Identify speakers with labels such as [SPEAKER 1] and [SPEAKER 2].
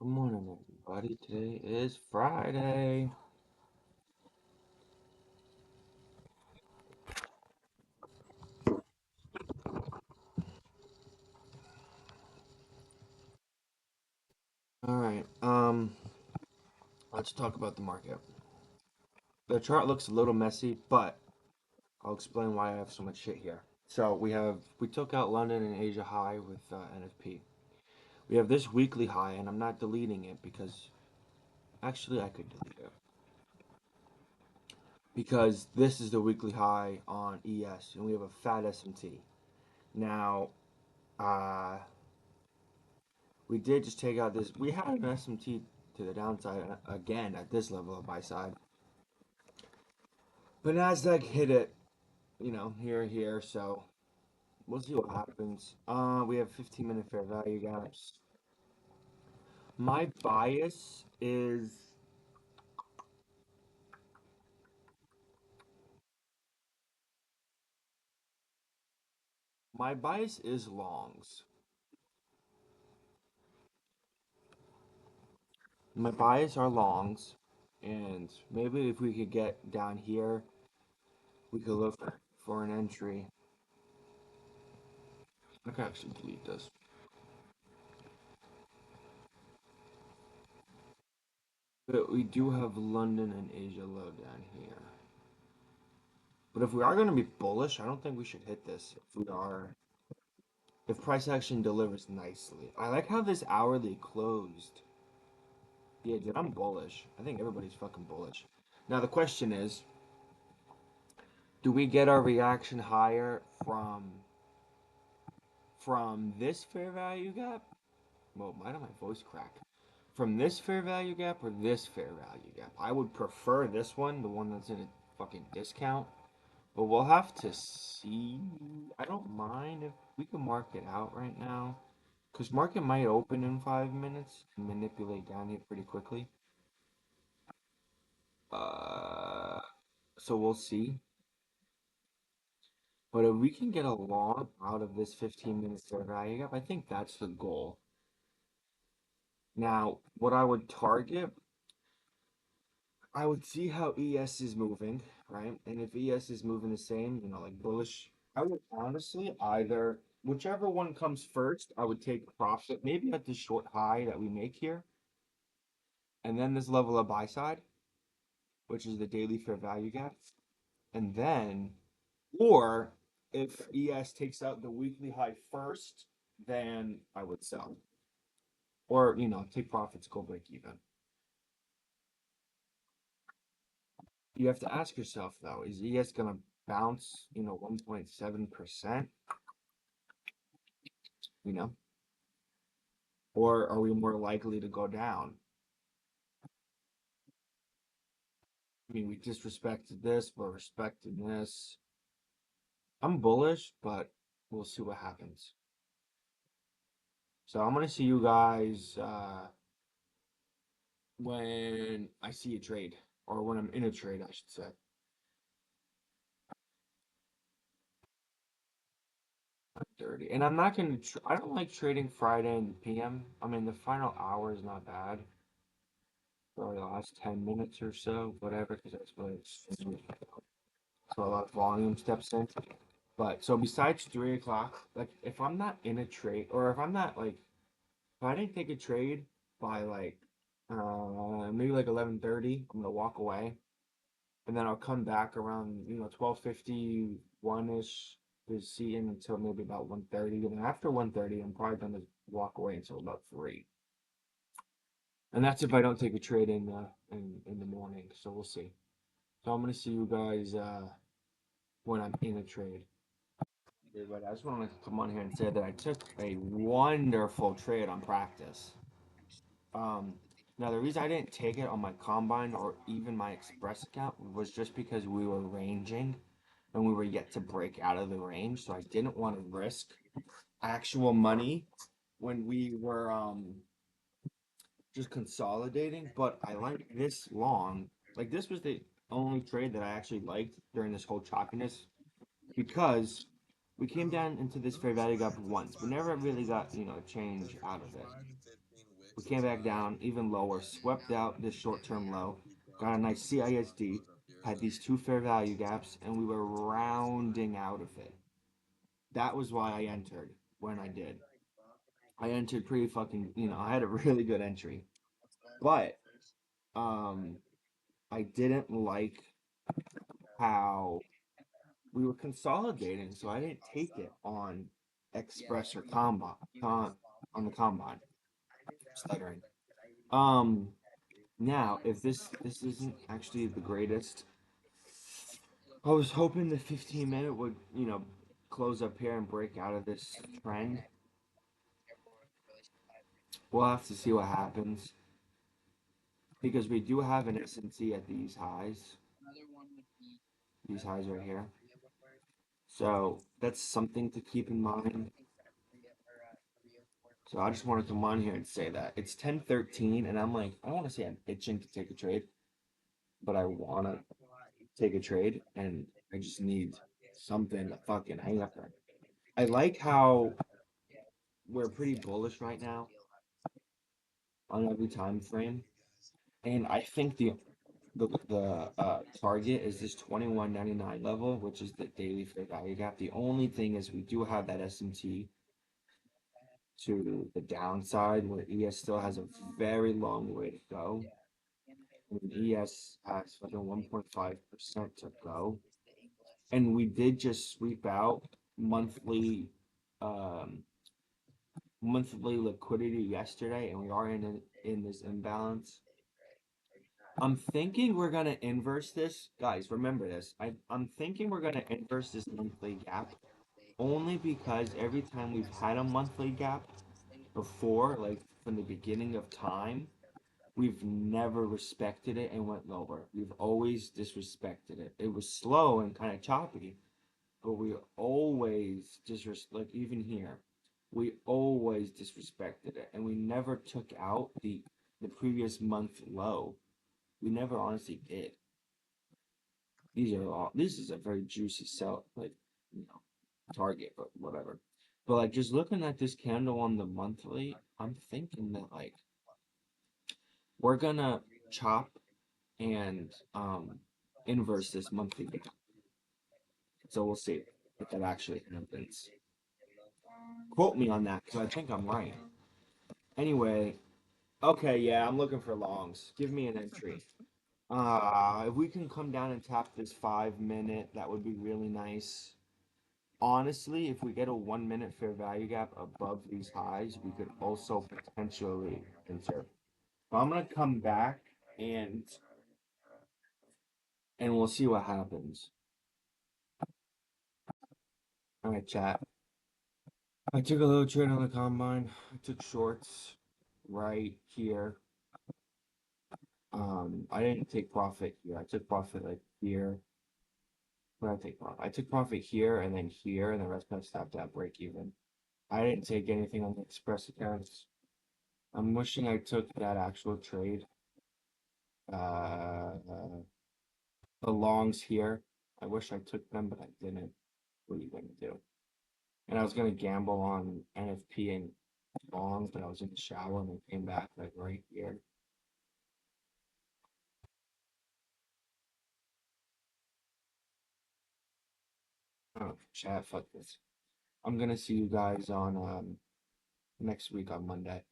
[SPEAKER 1] Good morning, everybody. Today is Friday. All right. Let's talk about the market. The chart looks a little messy, but I'll explain why I have so much shit here. So we took out London and Asia high with NFP. We have this weekly high, and I'm not deleting it because actually I could delete it because this is the weekly high on ES, and we have a fat SMT. Now, uh, we did just take out this. We had an SMT to the downside again at this level of buy side. But Nasdaq hit it, here, so we'll see what happens. We have 15-minute fair value gaps. My bias is my bias is longs. My bias are longs, and maybe if we could get down here, we could look for an entry. I could actually delete this. But we do have London and Asia low down here. But if we are going to be bullish, I don't think we should hit this if price action delivers nicely. I like how this hourly closed. Yeah, dude, I'm bullish. I think everybody's fucking bullish. Now the question is, do we get our reaction higher from this fair value gap? Well, why did my voice crack? From this fair value gap or this fair value gap? I would prefer this one, the one that's in a fucking discount. But we'll have to see. I don't mind if we can mark it out right now. Because market might open in 5 minutes and manipulate down here pretty quickly. Uh, so we'll see. But if we can get a long out of this 15 minutes fair value gap, I think that's the goal. Now, what I would target, I would see how ES is moving, right? And if ES is moving the same, like bullish, I would honestly either, whichever one comes first, I would take profit, maybe at the short high that we make here, and then this level of buy side, which is the daily fair value gap. And then, or if ES takes out the weekly high first, then I would sell. Or, take profits, go break even. You have to ask yourself though, is ES gonna bounce, 1.7%, you know? Or are we more likely to go down? I mean, we disrespected this, we're respecting this. I'm bullish, but we'll see what happens. So I'm gonna see you guys when I see a trade, or when I'm in a trade, I should say. 30. And I'm not gonna. I don't like trading Friday in the PM. I mean, the final hour is not bad. For the last 10 minutes or so, whatever, because that's what so a lot of volume steps in. But so besides 3 o'clock, like if I'm not in a trade, or if I'm not like, if I didn't take a trade by like, maybe like 11:30, I'm gonna walk away, and then I'll come back around 12:51 ish to see in until maybe about 1:30, and then after 1:30, I'm probably gonna walk away until about 3. And that's if I don't take a trade in the morning. So we'll see. So I'm gonna see you guys when I'm in a trade. But I just want to come on here and say that I took a wonderful trade on practice. Um, Now the reason I didn't take it on my combine or even my express account was just because we were ranging and we were yet to break out of the range, so I didn't want to risk actual money when we were just consolidating. But I like this long. Like this was the only trade that I actually liked during this whole choppiness because we came down into this fair value gap once. We never really got, a change out of it. We came back down even lower, swept out this short-term low, got a nice CISD, had these two fair value gaps, and we were rounding out of it. That was why I entered when I did. I entered pretty fucking, I had a really good entry. But um I didn't like how we were consolidating, so I didn't take it on Express or on the combine. Stuttering. Um Now, if this isn't actually the greatest, I was hoping the 15-minute would, close up here and break out of this trend. We'll have to see what happens because we do have an S&T at these highs right here. So that's something to keep in mind. So I just want to come on here and say that it's 10:13, and I'm like, I don't want to say I'm itching to take a trade, but I want to take a trade, and I just need something to fucking hang up on. I like how we're pretty bullish right now on every time frame, and I think the target is this 21.99 level, which is the daily fair value gap. The only thing is we do have that SMT to the downside where ES still has a very long way to go. I mean, ES has like a 1.5% to go, and we did just sweep out monthly um monthly liquidity yesterday, and we are in this imbalance. I'm thinking we're gonna inverse this, guys. Remember this. I'm thinking we're gonna inverse this monthly gap only because every time we've had a monthly gap before, like from the beginning of time, we've never respected it and went lower. We've always disrespected it. It was slow and kind of choppy, but we always like even here, we always disrespected it, and we never took out the previous month low. We never honestly did. This is a very juicy sell, like, target, but whatever. But like just looking at this candle on the monthly, I'm thinking that like we're gonna chop and inverse this monthly gap. So we'll see if that actually happens. Quote me on that because I think I'm right. Anyway, okay, yeah, I'm looking for longs. Give me an entry. If we can come down and tap this 5 minute, that would be really nice. Honestly, if we get a 1 minute fair value gap above these highs, we could also potentially enter. But I'm gonna come back and we'll see what happens. All right, chat. I took a little trade on the combine. I took shorts right here. I didn't take profit here. I took profit like here. Where did I take profit? I took profit here and then here, and the rest of stopped at break even. I didn't take anything on the express accounts. I'm wishing I took that actual trade. Uh, the longs here. I wish I took them, but I didn't. What are you gonna do? And I was gonna gamble on NFP and longs, but I was in the shower and I came back like right here. Oh, chat, fuck this. I'm gonna see you guys on next week on Monday.